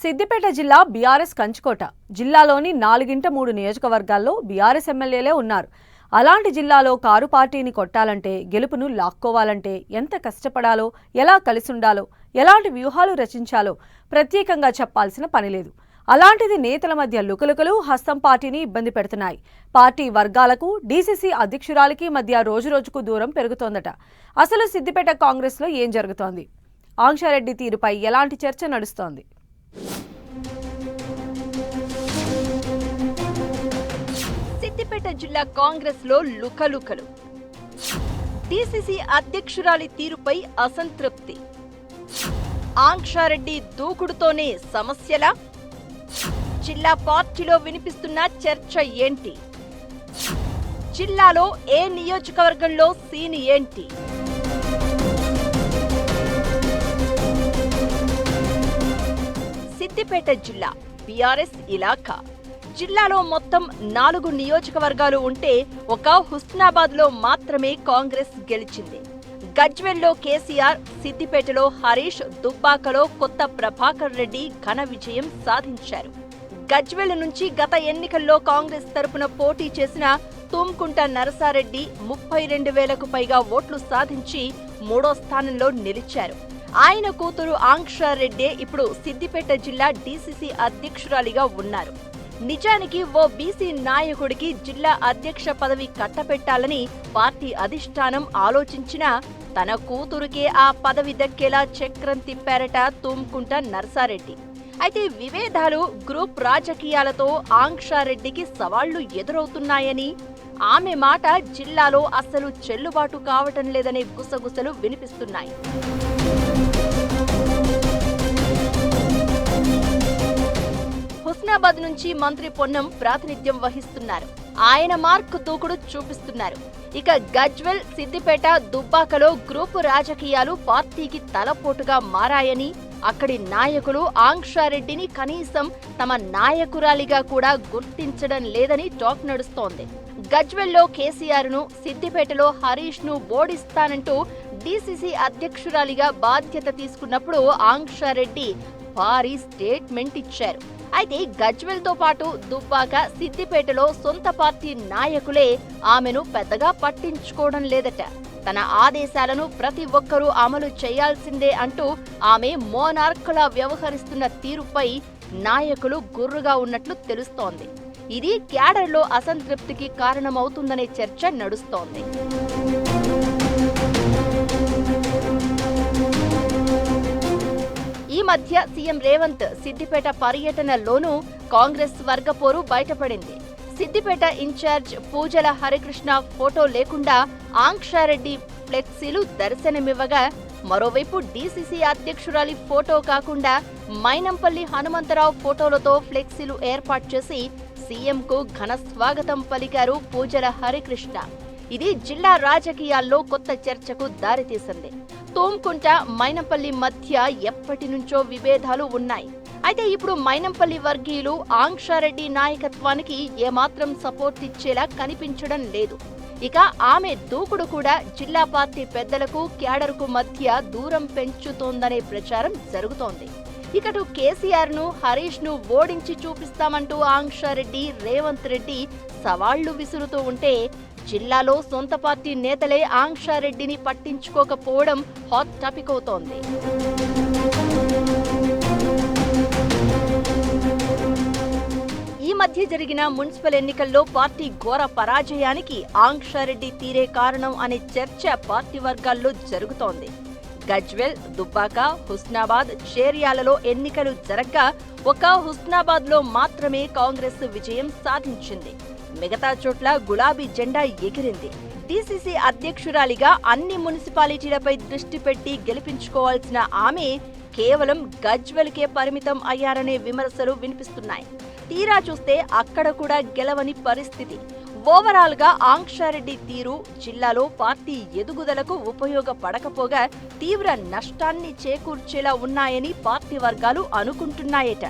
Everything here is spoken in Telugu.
సిద్దిపేట జిల్లా బీఆర్ఎస్ కంచుకోట. జిల్లాలోని 4 నియోజకవర్గాల్లో బీఆర్ఎస్ ఎమ్మెల్యేలే ఉన్నారు. అలాంటి జిల్లాలో కారు పార్టీని కొట్టాలంటే, గెలుపును లాక్కోవాలంటే ఎంత కష్టపడాలో, ఎలా కలిసుండాలో, ఎలాంటి వ్యూహాలు రచించాలో ప్రత్యేకంగా చెప్పాల్సిన పనిలేదు. అలాంటిది నేతల మధ్య లుకలుకలు హస్తం పార్టీని ఇబ్బంది పెడుతున్నాయి. పార్టీ వర్గాలకు, డీసీసీ అధ్యక్షురాలికి మధ్య రోజురోజుకు దూరం పెరుగుతోందట. అసలు సిద్దిపేట కాంగ్రెస్లో ఏం జరుగుతోంది? ఆంక్షారెడ్డి తీరుపై ఎలాంటి చర్చ నడుస్తోంది? సిద్దిపేట జిల్లా కాంగ్రెస్ లో లుకలుకలు. డీసీసీ అధ్యక్షురాలి తీరుపై అసంతృప్తి. ఆంక్షారెడ్డి దూకుడుతోనే సమస్యలా? జిల్లా పార్టీలో వినిపిస్తున్న చర్చ ఏంటి? జిల్లాలో ఏ నియోజకవర్గంలో సీన్ ఏంటి? సిద్దిపేట జిల్లా బీఆర్ఎస్ ఇలాఖా. జిల్లాలో మొత్తం 4 నియోజకవర్గాలు ఉంటే ఒక హుస్నాబాద్లో మాత్రమే కాంగ్రెస్ గెలిచింది. గజ్వెల్లో కేసీఆర్, సిద్దిపేటలో హరీష్, దుబ్బాకలో కొత్త ప్రభాకర్ రెడ్డి ఘన విజయం సాధించారు. గజ్వెల్ నుంచి గత ఎన్నికల్లో కాంగ్రెస్ తరపున పోటీ చేసిన తుమ్కుంట నరసారెడ్డి 32,000కు పైగా ఓట్లు సాధించి 3వ స్థానంలో నిలిచారు. ఆయన కూతురు ఆంక్షారెడ్డే ఇప్పుడు సిద్దిపేట జిల్లా డీసీసీ అధ్యక్షురాలిగా ఉన్నారు. నిజానికి ఓ బీసీ నాయకుడికి జిల్లా అధ్యక్ష పదవి కట్టపెట్టాలని పార్టీ అధిష్టానం ఆలోచించినా తన కూతురుకే ఆ పదవి దక్కేలా చక్రం తిప్పారట తుమ్కుంట నరసారెడ్డి. అయితే విభేదాలు, గ్రూప్ రాజకీయాలతో ఆంక్షారెడ్డికి సవాళ్లు ఎదురవుతున్నాయని, ఆమె మాట జిల్లాలో అస్సలు చెల్లుబాటు కావటం లేదనే గుసగుసలు వినిపిస్తున్నాయి. హుస్నాబాద్ నుంచి మంత్రి పొన్నం ప్రాతినిధ్యం వహిస్తున్నారు. ఆయన మార్క్ దూకుడు చూపిస్తున్నారు. ఇక గజ్వెల్, సిద్దిపేట, దుబ్బాకలో గ్రూపు రాజకీయాలు పార్టీకి తలపోటుగా మారాయని, అక్కడి నాయకులు ఆంక్షారెడ్డిని కనీసం తమ నాయకురాలిగా కూడా గుర్తించడం లేదని టాక్ నడుస్తోంది. గజ్వెల్లో కేసీఆర్ను, సిద్దిపేటలో హరీష్ను ఓడిస్తానంటూ డీసీసీ అధ్యక్షురాలిగా బాధ్యత తీసుకున్నప్పుడు ఆంక్షారెడ్డి భారీ స్టేట్మెంట్ ఇచ్చారు. అయితే గజ్వెల్తో పాటు దుబ్బాక, సిద్దిపేటలో సొంత పార్టీ నాయకులే ఆమెను పెద్దగా పట్టించుకోవడం లేదట. తన ఆదేశాలను ప్రతి ఒక్కరూ అమలు చేయాల్సిందే అంటూ ఆమె మోనార్క్లా వ్యవహరిస్తున్న తీరుపై నాయకులు గుర్రుగా ఉన్నట్లు తెలుస్తోంది. ఇది క్యాడర్లో అసంతృప్తికి కారణమవుతుందనే చర్చ నడుస్తోంది. ఈ మధ్య సీఎం రేవంత్ సిద్దిపేట పర్యటనలోనూ కాంగ్రెస్ వర్గపోరు బయటపడింది. సిద్దిపేట ఇన్ఛార్జ్ పూజల హరికృష్ణ ఫోటో లేకుండా ఆంక్షారెడ్డి ఫ్లెక్సీలు దర్శనమివ్వగా, మరోవైపు డీసీసీ అధ్యక్షురాలి ఫోటో కాకుండా మైనంపల్లి హనుమంతరావు ఫోటోలతో ఫ్లెక్సీలు ఏర్పాటు చేసి సీఎంకు ఘన స్వాగతం పలికారు పూజల హరికృష్ణ. ఇది జిల్లా రాజకీయాల్లో కొత్త చర్చకు దారితీసింది. తుమ్కుంట, మైనంపల్లి మధ్య ఎప్పటి నుంచో విభేదాలు ఉన్నాయి. అయితే ఇప్పుడు మైనంపల్లి వర్గీయులు ఆంక్షారెడ్డి నాయకత్వానికి ఏమాత్రం సపోర్ట్ ఇచ్చేలా కనిపించడం లేదు. ఇక ఆమె దూకుడు కూడా జిల్లా పార్టీ పెద్దలకు, క్యాడర్కు మధ్య దూరం పెంచుతోందనే ప్రచారం జరుగుతోంది. ఇకటు కేసీఆర్ను, హరీష్ను ఓడించి చూపిస్తామంటూ ఆంక్షారెడ్డి, రేవంత్ రెడ్డి సవాళ్లు విసురుతూ ఉంటే, జిల్లాలో సొంత పార్టీ నేతలే ఆంక్షారెడ్డిని పట్టించుకోకపోవడం హాట్ టాపిక్ అవుతోంది. ఈ మధ్య జరిగిన మున్సిపల్ ఎన్నికల్లో పార్టీ ఘోర పరాజయానికి ఆంక్షారెడ్డి తీరే కారణం అనే చర్చ పార్టీ వర్గాల్లో జరుగుతోంది. గజ్వెల్, దుబ్బాక, హుస్నాబాద్, షేర్యాలలో ఎన్నికలు జరగ్గా ఒక హుస్నాబాద్లో మాత్రమే కాంగ్రెస్ విజయం సాధించింది. మిగతా చోట్ల గులాబీ జెండా ఎగిరింది. డీసీసీ అధ్యక్షురాలిగా అన్ని మున్సిపాలిటీలపై దృష్టి పెట్టి గెలిపించుకోవాల్సిన ఆమె కేవలం గజ్వెల్కే పరిమితం అయ్యారనే విమర్శలు వినిపిస్తున్నాయి. తీరా చూస్తే అక్కడ కూడా గెలవని పరిస్థితి. ఓవరాల్ గా ఆంక్షారెడ్డి తీరు జిల్లాలో పార్టీ ఎదుగుదలకు ఉపయోగపడకపోగా తీవ్ర నష్టాన్ని చేకూర్చేలా ఉన్నాయని పార్టీ వర్గాలు అనుకుంటున్నాయట.